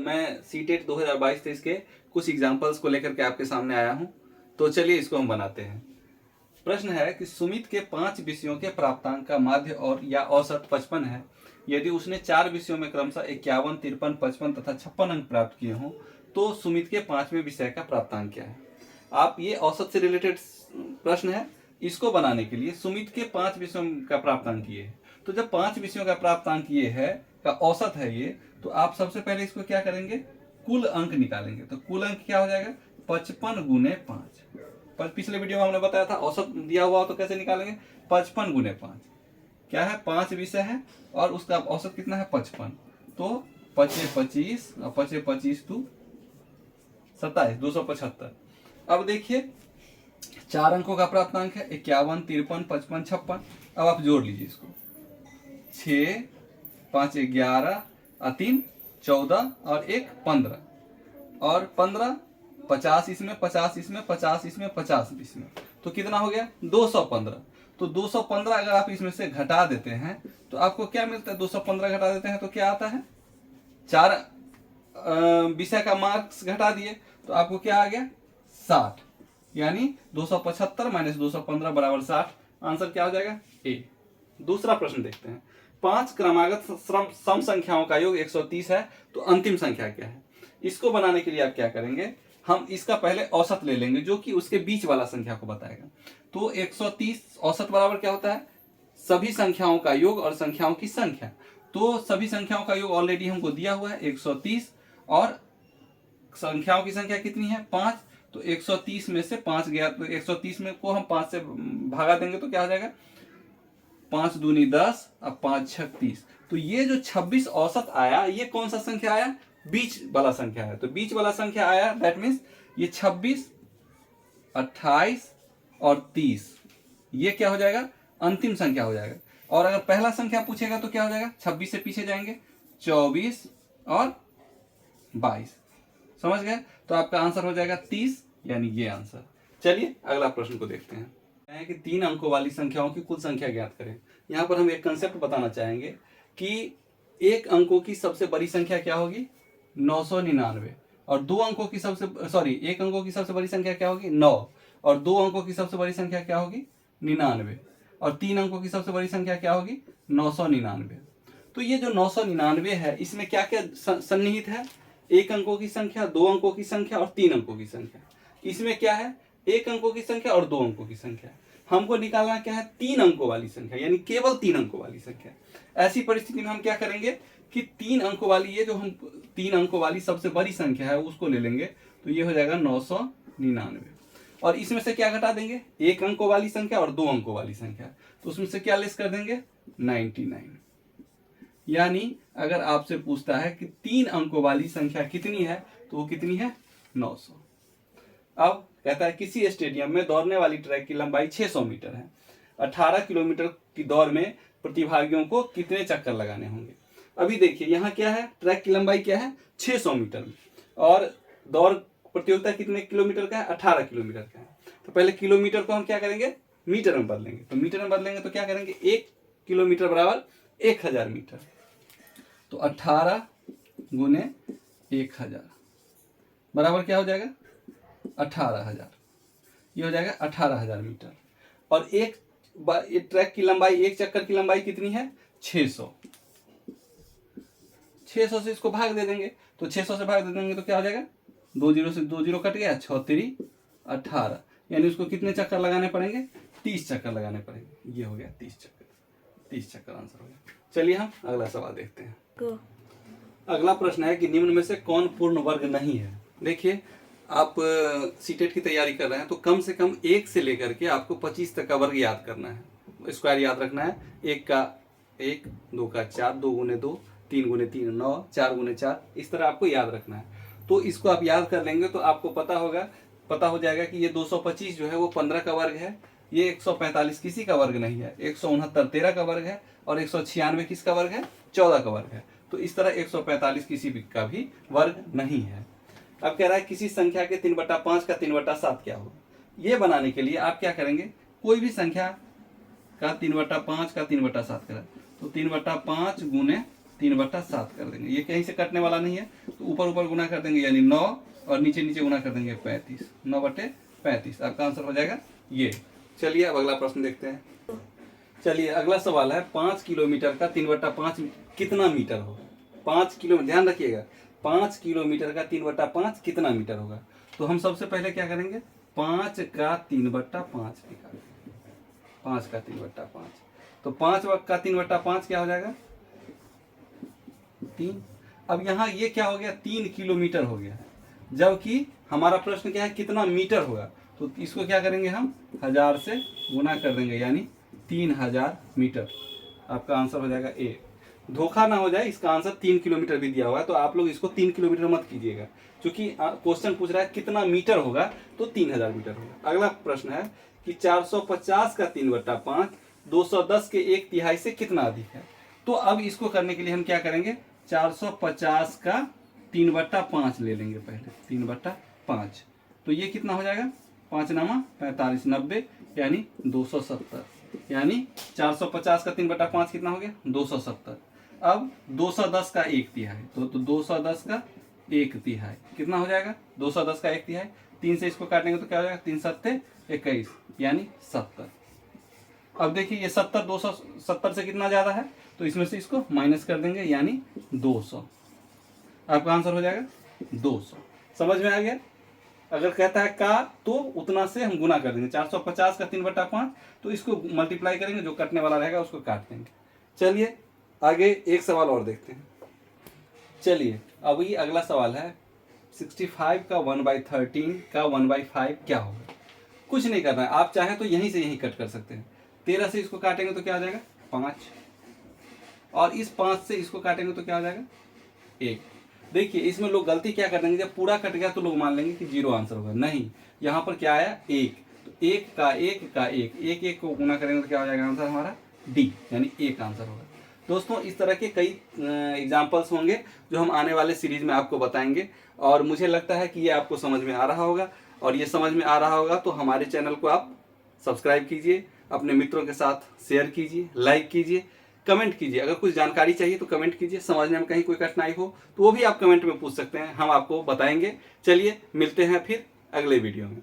मैं सीटेट 2022-23 के कुछ एग्जाम्पल्स को लेकर के आपके सामने आया हूं। तो चलिए इसको हम बनाते हैं। प्रश्न है कि सुमित के 5 विषयों के प्राप्तांक का माध्य और या औसत 55 है। यदि उसने 4 विषयों में क्रमशः 51, 53, 55 तथा 56 अंक प्राप्त किए हों तो सुमित के 5वें विषय का प्राप्तांक क्या है। आप ये औसत से रिलेटेड प्रश्न है। इसको बनाने के लिए सुमित के 5 विषयों का प्राप्तांक ये है। तो जब 5 विषयों का प्राप्तांक ये है का औसत है ये, तो आप सबसे पहले इसको क्या करेंगे, कुल अंक निकालेंगे। तो कुल अंक क्या हो जाएगा, 55 गुने 5। पर पिछले वीडियो में हमने बताया था औसत दिया हुआ तो कैसे निकालेंगे, 55 गुने 5 क्या है, 5 विषय है और उसका औसत कितना है 55। तो 25 25 और 25 25 टू 27, 275। अब देखिए 4 अंकों का प्राप्तांक है 51, 53, 55, 56। अब आप जोड़ लीजिए इसको, 6 5 11 और 3 14 और 1 15 और 15 50 इसमें, 50 इसमें, 50 इसमें, 50 इसमें, तो कितना हो गया 215। तो 215 अगर आप इसमें से घटा देते हैं तो आपको क्या मिलता है, 215 घटा देते हैं तो क्या आता है, 4 विषय का मार्क्स घटा दिए तो आपको क्या आ गया 60, यानी 275 माइनस 215 बराबर 60। आंसर क्या हो जाएगा ए। दूसरा प्रश्न देखते हैं। 5 क्रमागत सम संख्याओं का योग 130 है तो अंतिम संख्या क्या है। इसको बनाने के लिए आप क्या करेंगे, हम इसका पहले औसत ले लेंगे जो कि उसके बीच वाला संख्या को बताएगा। तो 130 औसत बराबर क्या होता है, सभी संख्याओं का योग और संख्याओं की संख्या। तो सभी संख्याओं का योग ऑलरेडी हमको दिया हुआ है 130 और संख्याओं की संख्या कितनी है 5। तो 130 में से 5 गया तो 130 में को हम 5 से भागा देंगे तो क्या हो जाएगा, 5 दूनी 10 और 5 6 30। तो ये जो 26 औसत आया ये कौन सा संख्या आया, बीच वाला संख्या है। तो बीच वाला संख्या आया, दैट मीन्स ये 26 28 और 30 ये क्या हो जाएगा, अंतिम संख्या हो जाएगा। और अगर पहला संख्या पूछेगा तो क्या हो जाएगा, 26 से पीछे जाएंगे 24 और 22, समझ गए। तो आपका आंसर हो जाएगा 30, यानी ये आंसर। चलिए अगला प्रश्न को देखते हैं कि 3 अंकों वाली संख्याओं की कुल संख्या ज्ञात करें। यहाँ पर हम एक कंसेप्ट बताना चाहेंगे कि 1 अंकों की सबसे बड़ी संख्या क्या होगी 999 और 2 अंकों की सबसे 1 अंकों की सबसे बड़ी संख्या क्या होगी 9 और 2 अंकों की सबसे बड़ी संख्या क्या होगी 99 और 3 अंकों की सबसे बड़ी संख्या क्या होगी 999। तो ये जो 999 है इसमें क्या क्या सन्निहित है, 1 अंकों की संख्या, 2 अंकों की संख्या और 3 अंकों की संख्या। इसमें क्या है 1 अंकों की संख्या और 2 अंकों की संख्या। हमको निकालना क्या है 3 अंकों वाली संख्या, यानी केवल 3 अंकों वाली संख्या। ऐसी परिस्थिति में हम क्या करेंगे कि 3 अंकों वाली, ये जो हम 3 अंकों वाली सबसे बड़ी संख्या है उसको ले लेंगे तो ये हो जाएगा 999 और इसमें से क्या घटा देंगे 1 अंकों वाली संख्या और 2 अंकों वाली संख्या, तो उसमें से क्या लेस कर देंगे 99। यानी अगर आपसे पूछता है कि 3 अंकों वाली संख्या कितनी है तो वो कितनी है 900। अब कहता है किसी स्टेडियम में दौड़ने वाली ट्रैक की लंबाई 600 मीटर है। 18 किलोमीटर की दौड़ में प्रतिभागियों को कितने चक्कर लगाने होंगे। अभी देखिए यहाँ क्या है, ट्रैक की लंबाई क्या है 600 मीटर और दौड़ प्रतियोगिता कितने किलोमीटर का है 18 किलोमीटर का है। तो पहले किलोमीटर को हम क्या करेंगे मीटर में बदलेंगे। तो मीटर में बदलेंगे तो क्या करेंगे 1 किलोमीटर बराबर 1000 मीटर। तो 18 गुने 1000 बराबर क्या हो जाएगा 18000। ये हो जाएगा 18000 मीटर। और एक ट्रैक की लंबाई, एक चक्कर की लंबाई कितनी है 600। 600 से इसको भाग दे देंगे तो 600 से भाग दे देंगे तो क्या हो जाएगा 2 जीरो से 2 जीरो कट गया, 6 3 18, यानी उसको कितने चक्कर लगाने पड़ेंगे 30 चक्कर लगाने पड़ेंगे। ये हो गया 30 चक्कर, 30 चक्कर आंसर हो गया। चलिए हम अगला सवाल देखते हैं। अगला प्रश्न है कि निम्न में से कौन पूर्ण वर्ग नहीं है। देखिए आप सीटेट की तैयारी कर रहे हैं तो कम से कम 1 से लेकर के आपको 25 तक का वर्ग याद करना है, स्क्वायर याद रखना है। 1 का 1, 2 का 4, 2 गुने 2, 3 गुने 3 9, 4 गुने 4, इस तरह आपको याद रखना है। तो इसको आप याद कर लेंगे तो आपको पता हो जाएगा कि ये 225 जो है वो 15 का वर्ग है, ये 145 किसी का वर्ग नहीं है, 169 13 का वर्ग है और 196 किसका वर्ग है 14 का वर्ग है। तो इस तरह 145 किसी भी का भी वर्ग नहीं है। अब कह रहा है किसी संख्या के 3/5 का 3/7 क्या हो। ये बनाने के लिए आप क्या करेंगे, कोई भी संख्या का 3/5 का 3/7 करें तो 3/5 गुने 3/7 कर देंगे। ये कहीं से कटने वाला नहीं है, तो ऊपर ऊपर गुना कर देंगे यानी 9 और नीचे नीचे गुना कर देंगे 35। 9/35 आपका आंसर हो जाएगा ये। चलिए अब अगला प्रश्न देखते हैं। चलिए अगला सवाल है 5 किलोमीटर का 3/5 कितना मीटर होगा। 5 किलोमीटर, ध्यान रखिएगा, 5 किलोमीटर का 3/5 कितना मीटर होगा। तो हम सबसे पहले क्या करेंगे, 5 का 3/5 निकालेंगे। 5 का 3/5, तो 5 का 3/5 क्या हो जाएगा 3। अब यहाँ ये क्या हो गया 3 किलोमीटर हो गया, जबकि हमारा प्रश्न क्या है कितना मीटर होगा। तो इसको क्या करेंगे हम 1000 से गुना कर देंगे यानी 3000 मीटर। आपका आंसर हो जाएगा ए। धोखा ना हो जाए, इसका आंसर 3 किलोमीटर भी दिया हुआ है, तो आप लोग इसको 3 किलोमीटर मत कीजिएगा, क्योंकि क्वेश्चन पूछ रहा है कितना मीटर होगा, तो 3000 मीटर होगा। अगला प्रश्न है कि 450 का 3/5 210 के 1/3 से कितना अधिक है। तो अब इसको करने के लिए हम क्या करेंगे, 450 का 3/5 ले लेंगे पहले, 3/5। तो ये कितना हो जाएगा 5 नामा 45 90 यानी 270, यानी 450 का 3/5 कितना हो गया 270। अब 210 का 1/3, तो 210 का 1/3 कितना हो जाएगा 210 का 1/3, 3 से इसको काटेंगे तो क्या हो जाएगा 3 7 21 यानी 70। अब देखिए ये 70 270 से कितना ज्यादा है, तो इसमें से इसको माइनस कर देंगे यानी 200। आपका आंसर हो जाएगा 200। समझ में आ गया। अगर कहता है का तो उतना से हम गुना कर देंगे, 450 का 3/5, तो इसको मल्टीप्लाई करेंगे, जो कटने वाला रहेगा उसको काट देंगे। चलिए आगे एक सवाल और देखते हैं। चलिए अभी अगला सवाल है 65 का 1/13 का 1/5 क्या होगा। कुछ नहीं करना है, आप चाहें तो यहीं से यहीं कट कर सकते हैं। 13 से इसको काटेंगे तो क्या हो जाएगा 5, और इस 5 से इसको काटेंगे तो क्या हो जाएगा 1। देखिए इसमें लोग गलती क्या कर देंगे, जब पूरा कट गया तो लोग मान लेंगे कि 0 आंसर होगा। नहीं, यहाँ पर क्या आया 1, तो 1 का 1 का 1, 1 1 को गुना करेंगे तो क्या हो जाएगा आंसर हमारा डी, यानी 1 आंसर होगा। दोस्तों इस तरह के कई एग्जाम्पल्स होंगे जो हम आने वाले सीरीज में आपको बताएंगे, और मुझे लगता है कि ये आपको समझ में आ रहा होगा। और ये समझ में आ रहा होगा तो हमारे चैनल को आप सब्सक्राइब कीजिए, अपने मित्रों के साथ शेयर कीजिए, लाइक कीजिए, कमेंट कीजिए। अगर कुछ जानकारी चाहिए तो कमेंट कीजिए, समझने में कहीं कोई कठिनाई हो तो वो भी आप कमेंट में पूछ सकते हैं, हम आपको बताएंगे। चलिए मिलते हैं फिर अगले वीडियो में।